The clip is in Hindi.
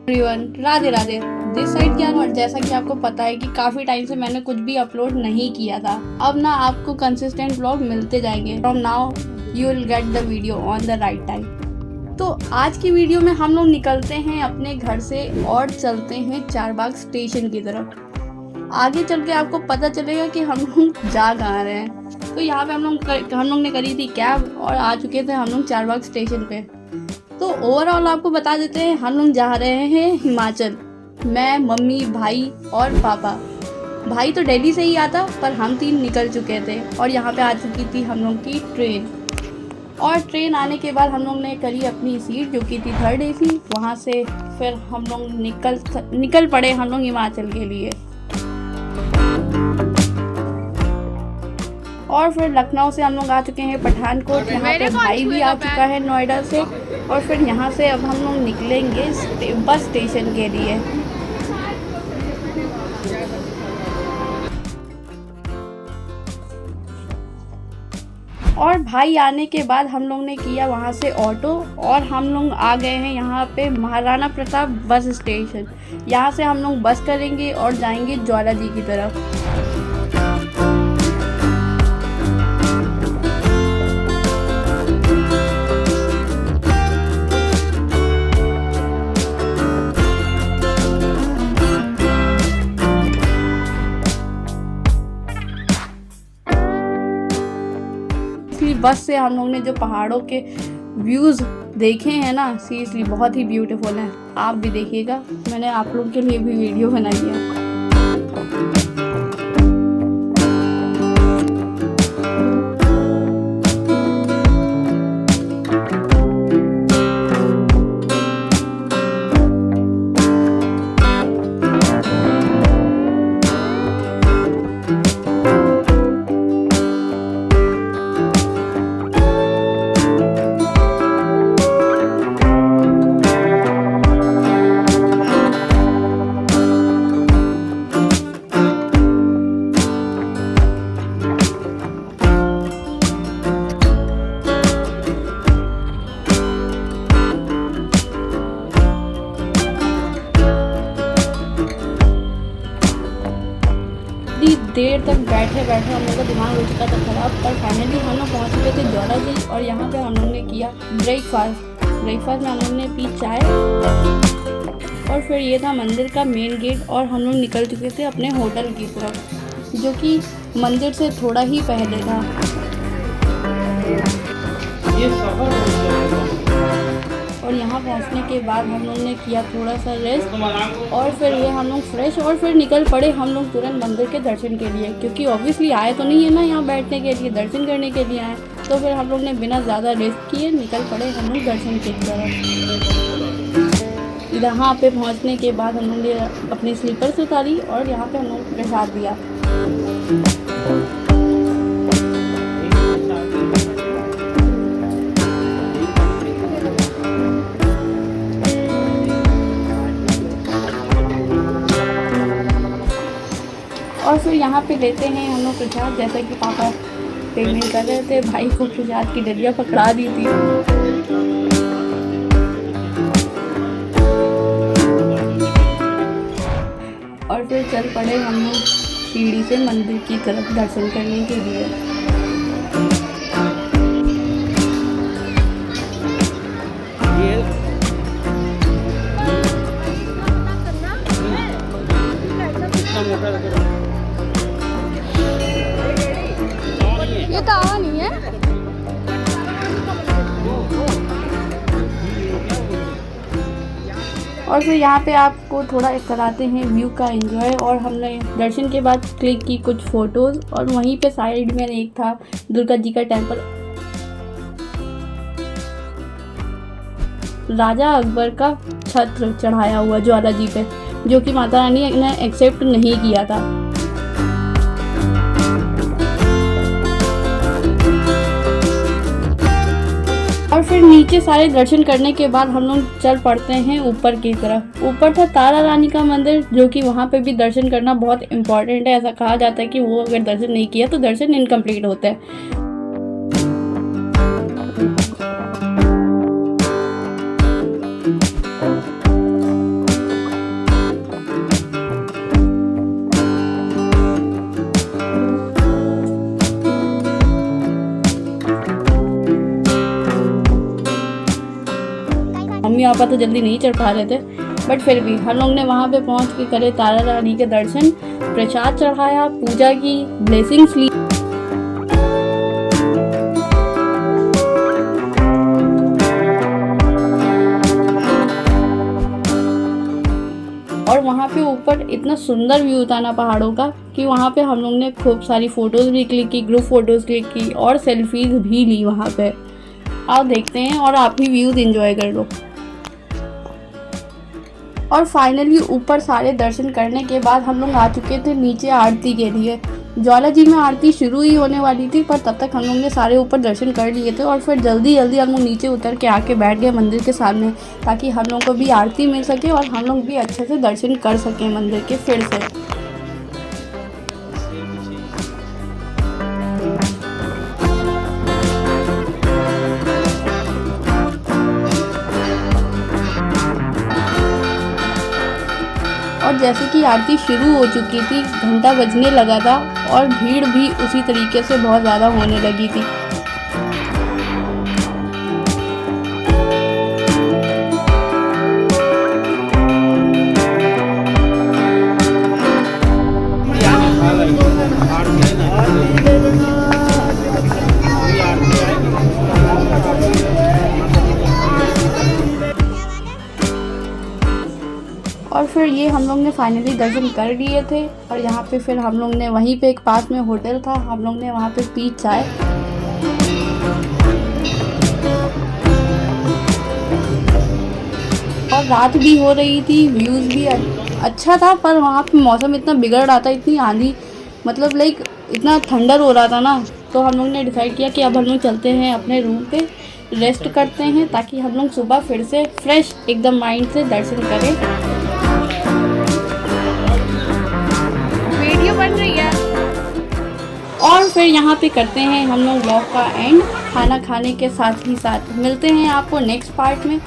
Everyone, Radhe Radhe. This side क्या और जैसा कि आपको पता है कि काफ़ी टाइम से मैंने कुछ भी अपलोड नहीं किया था। अब ना आपको कंसिस्टेंट व्लॉग मिलते जाएंगे। From now you will get the video on the right time. तो आज की वीडियो में हम लोग निकलते हैं अपने घर से और चलते हैं चारबाग स्टेशन की तरफ। आगे चल के आपको पता चलेगा कि हम लोग जा कहाँ रहे हैं। तो यहाँ पे हम लोग ने करी थी कैब और आ चुके थे हम लोग चारबाग स्टेशन पे। तो ओवरऑल आपको बता देते हैं, हम लोग जा रहे हैं हिमाचल। मैं, मम्मी, भाई और पापा। भाई तो दिल्ली से ही आता, पर हम तीन निकल चुके थे और यहाँ पे आ चुकी थी हम लोग की ट्रेन। और ट्रेन आने के बाद हम लोग ने करी अपनी सीट, जो कि थी 3rd AC। वहाँ से फिर हम लोग निकल पड़े हम लोग हिमाचल के लिए। और फिर लखनऊ से हम लोग आ चुके हैं पठानकोट। यहाँ पे भाई भी आ चुका है नोएडा से। और फिर यहाँ से अब हम लोग निकलेंगे बस स्टेशन के लिए। और भाई आने के बाद हम लोग ने किया वहाँ से ऑटो और हम लोग आ गए हैं यहाँ पे महाराणा प्रताप बस स्टेशन। यहाँ से हम लोग बस करेंगे और जाएंगे ज्वाला जी की तरफ। बस से हम लोग ने जो पहाड़ों के व्यूज़ देखे हैं ना, सीरियसली बहुत ही ब्यूटीफुल हैं। आप भी देखिएगा, मैंने आप लोग के लिए भी वीडियो बनाई है। देर तक बैठे हम लोग का दिमाग हो चुका था ख़राब, पर फाइनली हम लोग पहुँच गए थे ज्वाला जी। और यहाँ पे हम लोग ने किया ब्रेकफास्ट में हम लोग ने पी चाय। और फिर ये था मंदिर का मेन गेट और हम लोग निकल चुके थे अपने होटल की तरफ, जो कि मंदिर से थोड़ा ही पहले था। और यहाँ पहुँचने के बाद हम लोग ने किया थोड़ा सा रेस्ट और फिर ये हम लोग फ्रेश और फिर निकल पड़े हम लोग तुरंत मंदिर के दर्शन के लिए, क्योंकि ऑब्वियसली आए तो नहीं है ना यहाँ बैठने के लिए, दर्शन करने के लिए आए। तो फिर हम लोग ने बिना ज़्यादा रेस्ट किए निकल पड़े हम लोग दर्शन की तरफ। यहाँ पे पहुँचने के बाद हम लोग ने अपनी स्लीपर्स उतारी और यहाँ पे हम लोग प्रसाद दिया। और फिर यहाँ पे लेते हैं हम लोग प्रसाद, जैसा कि पापा पेमेंट कर रहे थे, भाई को प्रसाद की डलिया पकड़ा दी थी। और फिर चल पड़े हम लोग सीढ़ी से मंदिर की तरफ दर्शन करने के लिए। ये तावा नहीं है। और फिर यहाँ पे आपको थोड़ा कराते हैं व्यू का एंजॉय। और हमने दर्शन के बाद क्लिक की कुछ फ़ोटोज़। और वहीं पे साइड में एक था दुर्गा जी का टेम्पल। राजा अकबर का छत्र चढ़ाया हुआ ज्वाला जी पे, जो कि माता रानी ने एक्सेप्ट नहीं किया था। और फिर नीचे सारे दर्शन करने के बाद हम लोग चल पड़ते हैं ऊपर की तरफ। ऊपर था तारा रानी का मंदिर, जो कि वहाँ पे भी दर्शन करना बहुत इम्पॉर्टेंट है। ऐसा कहा जाता है कि वो अगर दर्शन नहीं किया तो दर्शन इनकम्प्लीट होता है। पापा तो जल्दी नहीं चढ़ पा रहे थे, बट फिर भी हम लोग ने वहाँ पे पहुँच के करे तारा रानी के दर्शन, प्रसाद चढ़ाया, पूजा की, ब्लेसिंग्स ली। और वहाँ पे ऊपर इतना सुंदर व्यू था ना पहाड़ों का कि वहाँ पे हम लोग ने खूब सारी फ़ोटोज़ भी क्लिक की, ग्रुप फ़ोटोज़ क्लिक की और सेल्फीज़ भी ली वहाँ पे। आओ देखते हैं और आप भी व्यूज़ एंजॉय कर लो। और फाइनली ऊपर सारे दर्शन करने के बाद हम लोग आ चुके थे नीचे आरती के लिए। ज्वाला जी में आरती शुरू ही होने वाली थी, पर तब तक हम लोग ने सारे ऊपर दर्शन कर लिए थे और फिर जल्दी जल्दी हम लोग नीचे उतर के आके बैठ गए मंदिर के सामने, ताकि हम लोग को भी आरती मिल सके और हम लोग भी अच्छे से दर्शन कर सकें मंदिर के फिर से। और जैसे कि आरती शुरू हो चुकी थी, घंटा बजने लगा था और भीड़ भी उसी तरीके से बहुत ज़्यादा होने लगी थी। और फिर ये हम लोग ने फाइनली दर्शन कर लिए थे और यहाँ पे फिर हम लोग ने वहीं पे एक पास में होटल था, हम लोग ने वहाँ पे पी चाय। और रात भी हो रही थी, व्यूज़ भी अच्छा था, पर वहाँ पे मौसम इतना बिगड़ रहा था, इतनी आंधी, मतलब लाइक इतना ठंडर हो रहा था ना, तो हम लोग ने डिसाइड किया कि अब हम लोग चलते हैं अपने रूम पे, रेस्ट करते हैं, ताकि हम लोग सुबह फिर से फ्रेश एकदम माइंड से दर्शन करें। बन रही है। और फिर यहाँ पे करते हैं हम लोग व्लॉग का एंड, खाना खाने के साथ ही साथ मिलते हैं आपको नेक्स्ट पार्ट में।